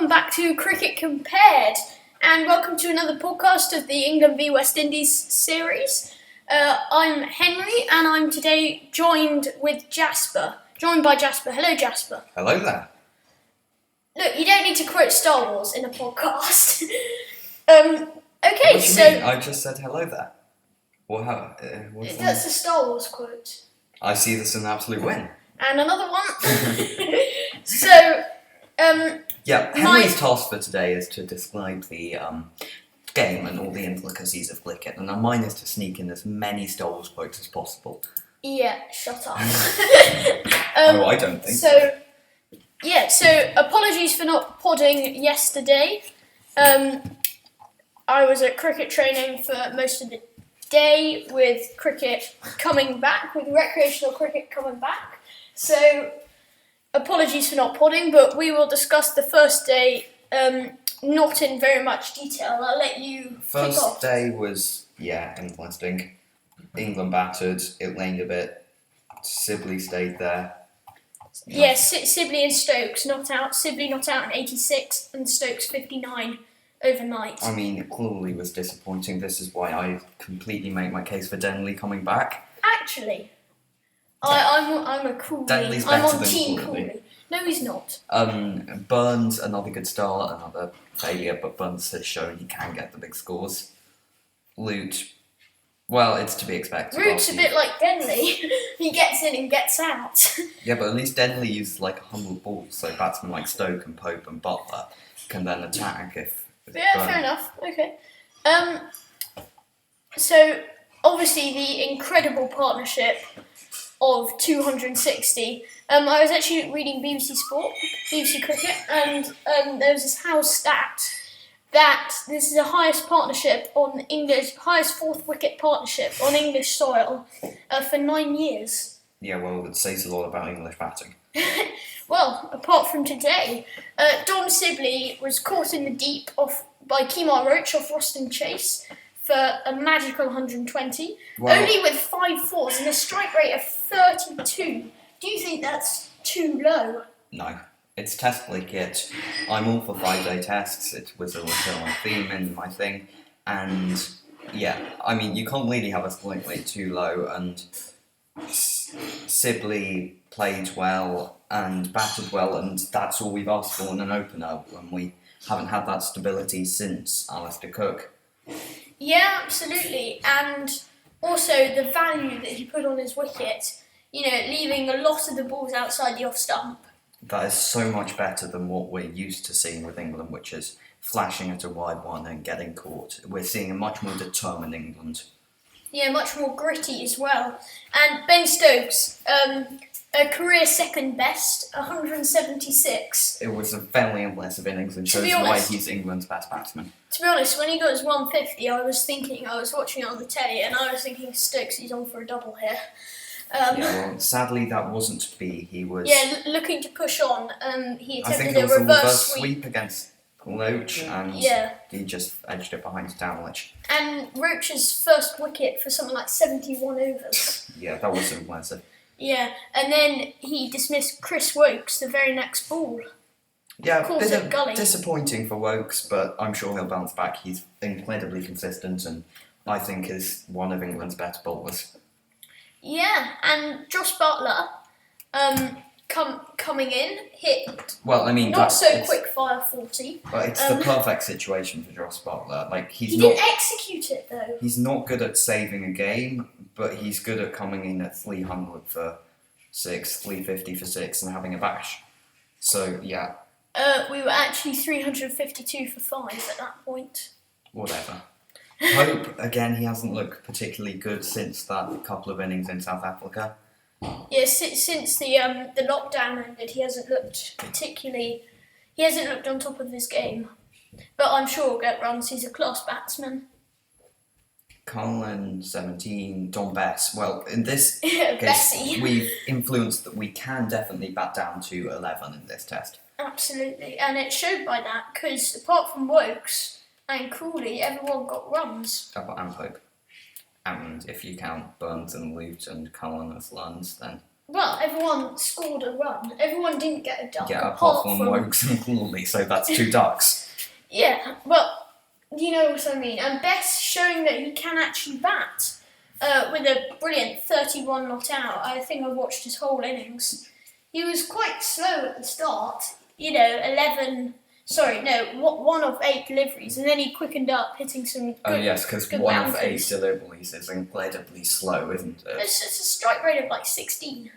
welcome back to Cricket Compared, and welcome to another podcast of the England v West Indies series. I'm Henry, and I'm today joined by Jasper. Hello, Jasper. Hello there. Look, you don't need to quote Star Wars in a podcast. What do you so mean? I just said hello there. What's that's a Star Wars quote. I see this as an absolute win. And another one. Henry's task for today is to describe the game and all the intricacies of cricket, and mine is to sneak in as many Star Wars quotes as possible. Yeah, shut up. I don't think so. So apologies for not podding yesterday. I was at cricket training for most of the day with recreational cricket coming back. So apologies for not podding, but we will discuss the first day not in very much detail. I'll let you kick off. First day was, interesting. England battered, it laned a bit. Sibley stayed there. Yeah, Sibley and Stokes not out. Sibley not out in 86 and Stokes 59 overnight. I mean, it clearly was disappointing. This is why I completely make my case for Denley coming back. Actually, I'm a Cooley. Denley's I'm better on than Team Cooley. Cooley. No, he's not. Burns, another good start, another failure, but Burns has shown he can get the big scores. Lute, well, it's to be expected. Lute's a bit like Denley. He gets in and gets out. Yeah, but at least Denley uses like 100 balls, so batsmen like Stoke and Pope and Butler can then attack if fair enough. Okay. So obviously the incredible partnership of 260. I was actually reading BBC Cricket, and there was this house stat that this is the highest fourth wicket partnership on English soil for 9 years. Yeah, well, it says a lot about English batting. Well, apart from today, Dom Sibley was caught in the deep by Kemar Roach off Roston Chase for a magical 120, only with 5 fours and a strike rate of 32. Do you think that's too low? No. It's test cricket. I'm all for 5-day tests. It was a recurring theme in my thing. And, you can't really have a strike rate too low, and Sibley played well and batted well, and that's all we've asked for in an opener, and we haven't had that stability since Alistair Cook. Yeah, absolutely. And also the value that he put on his wicket, leaving a lot of the balls outside the off stump. That is so much better than what we're used to seeing with England, which is flashing at a wide one and getting caught. We're seeing a much more determined England. Yeah, much more gritty as well. And Ben Stokes, a career second best, 176. It was a fairly impressive innings and shows why he's England's best batsman. To be honest, when he got his 150, I was watching it on the telly, and I was thinking, Stokes, he's on for a double here. Sadly that wasn't to be. He was looking to push on. He attempted a reverse sweep against Roach, and he just edged it behind Stanwich. And Roach's first wicket for something like 71 overs. Yeah, that was impressive. Yeah, and then he dismissed Chris Wokes the very next ball. Yeah, a bit disappointing for Wokes, but I'm sure he'll bounce back. He's incredibly consistent, and I think is one of England's better bowlers. Yeah, and Josh Butler, coming in, hit. Well, I mean, not so quick fire 40. But it's the perfect situation for Josh Butler. Like he didn't execute it though. He's not good at saving a game, but he's good at coming in at 300 for 6, 350 for 6, and having a bash. So yeah. We were actually 352 for 5 at that point. Whatever. Pope, again, he hasn't looked particularly good since that couple of innings in South Africa. Yeah, since the lockdown ended, he hasn't looked on top of his game. But I'm sure he'll get runs. He's a class batsman. Curran, 17, Don Bess. Well, in this case, we've influenced that we can definitely bat down to 11 in this test. Absolutely, and it showed by that, because apart from Wokes and Cooley, everyone got runs. And Pope. And if you count Burns and Lute and Cullen as runs, then Well, everyone scored a run. Everyone didn't get a duck. Yeah, apart from Wokes and Crawley, so that's 2 ducks. Yeah, but you know what I mean. And Best showing that he can actually bat with a brilliant 31 not out. I think I watched his whole innings. He was quite slow at the start. 1 of 8 deliveries, and then he quickened up, hitting some good. Oh yes, because 1 of 8 boundaries. deliveries is incredibly slow, isn't it? It's a strike rate of like 16.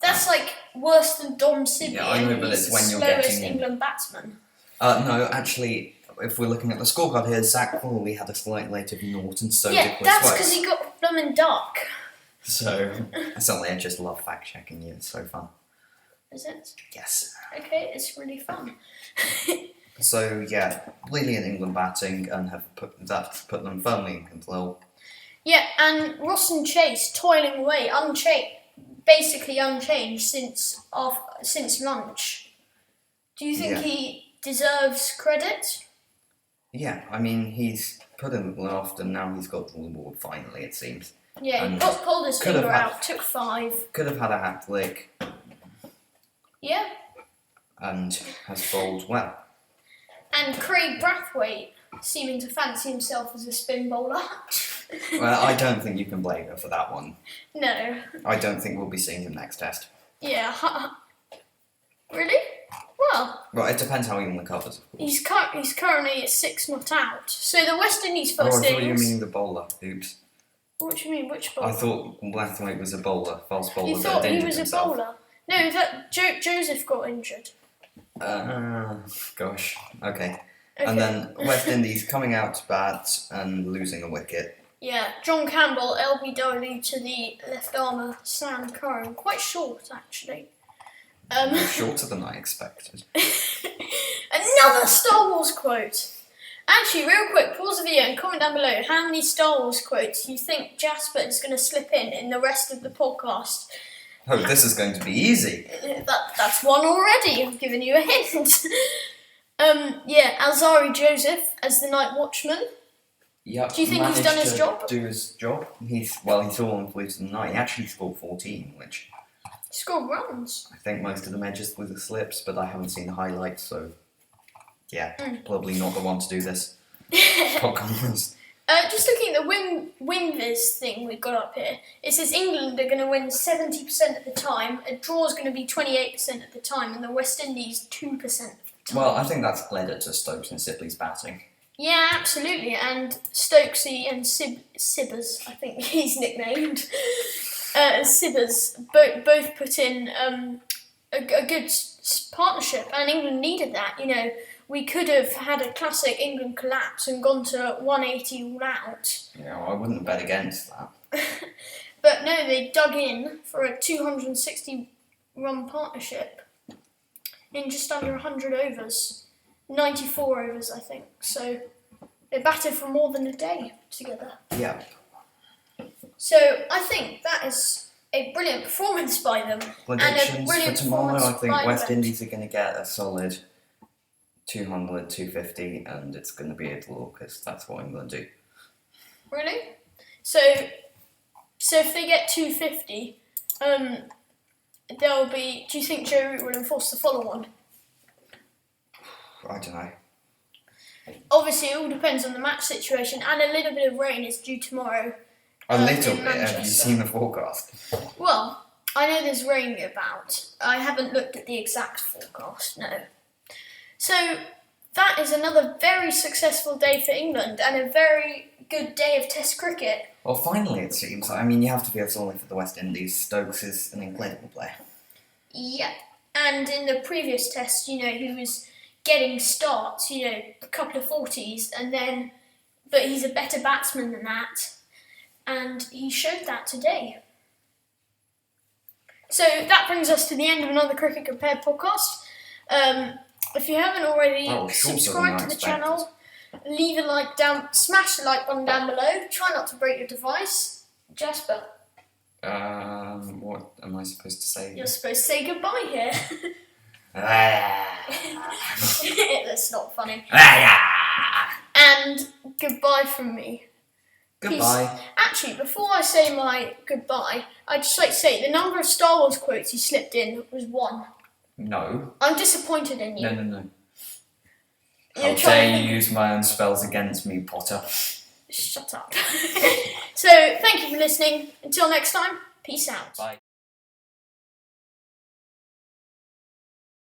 That's like worse than Dom Sibley. Yeah, I know, but he's it's when the you're slowest getting England batsman. No, actually, if we're looking at the scorecard here, Zach Crawley had a slight rate of 0, and so Yeah, did Chris that's Wokes. because he got bloomin' duck. So, certainly I just love fact-checking you, it's so fun. Is it? Yes. Okay, it's really fun. So, yeah, brilliant England batting, and put them firmly in control. Yeah, and Roston Chase toiling away, basically unchanged since lunch. Do you think he deserves credit? Yeah, I mean, he's put in the loft, and now he's got the reward finally, it seems. Yeah, he pulled his finger out, took 5. Could have had a hat-trick. Yeah. And has bowled well. And Craig Brathwaite seeming to fancy himself as a spin bowler. Well, I don't think you can blame him for that one. No. I don't think we'll be seeing him next test. Yeah. Really? Well, it depends how he recovers. he's currently at 6 not out. So the West Indies first I thought innings. you mean the bowler. Oops. What do you mean? Which bowler? I thought Blathwaite was a bowler, fast bowler. You thought he was himself. a bowler? No, that Joseph got injured. Gosh. Okay. Okay. And then West Indies coming out to bat and losing a wicket. Yeah, John Campbell LBW to the left armer Sam Curran. Quite short, actually. Shorter than I expected. Another Star Wars quote. Actually, real quick, pause the video and comment down below how many Star Wars quotes you think Jasper is going to slip in the rest of the podcast. Oh, this is going to be easy. That's one already. I've given you a hint. Alzari Joseph as the night watchman. Yep. Do you think he's done his job? Do his job. He's all on flew to the night. He actually scored 14, which He scored runs. I think most of them are just with the slips, but I haven't seen the highlights, so yeah, probably not the one to do this podcast. Just looking at the WinViz thing we've got up here, it says England are going to win 70% of the time, a draw is going to be 28% of the time, and the West Indies 2% of the time. Well, I think that's led it to Stokes and Sibley's batting. Yeah, absolutely, and Stokesy and Sibbers, I think he's nicknamed, Sibbers, both put in a good partnership, and England needed that, We could have had a classic England collapse and gone to 180 all out. Yeah, I wouldn't bet against that. But no, they dug in for a 260 run partnership in just under 100 overs. 94 overs, I think. So they batted for more than a day together. Yeah. So I think that is a brilliant performance by them. Predictions and a brilliant for tomorrow, I think West England. Indies are going to get a solid 200, 250, and it's going to be a draw because that's what England do. Really? So if they get 250, there'll be. Do you think Joe Root will enforce the follow-on? I don't know. Obviously, it all depends on the match situation, and a little bit of rain is due tomorrow. A little in bit. Have you Manchester. seen the forecast? Well, I know there's rain about. I haven't looked at the exact forecast, no. So, that is another very successful day for England, and a very good day of Test cricket. Well, finally, it seems. I mean, you have to feel sorry for the West Indies. Stokes is an incredible player. Yeah, and in the previous test, he was getting starts, a couple of 40s, but he's a better batsman than that, and he showed that today. So that brings us to the end of another Cricket Compared podcast. If you haven't already subscribed to the channel, leave a like down, smash the like button down below. Try not to break your device. Jasper. What am I supposed to say? You're supposed to say goodbye here. That's not funny. And goodbye from me. Goodbye. Actually, before I say my goodbye, I'd just like to say the number of Star Wars quotes you slipped in was 1. No. I'm disappointed in you. No. You're How trying dare to you use my own spells against me, Potter? Shut up. So, thank you for listening. Until next time, peace out. Bye.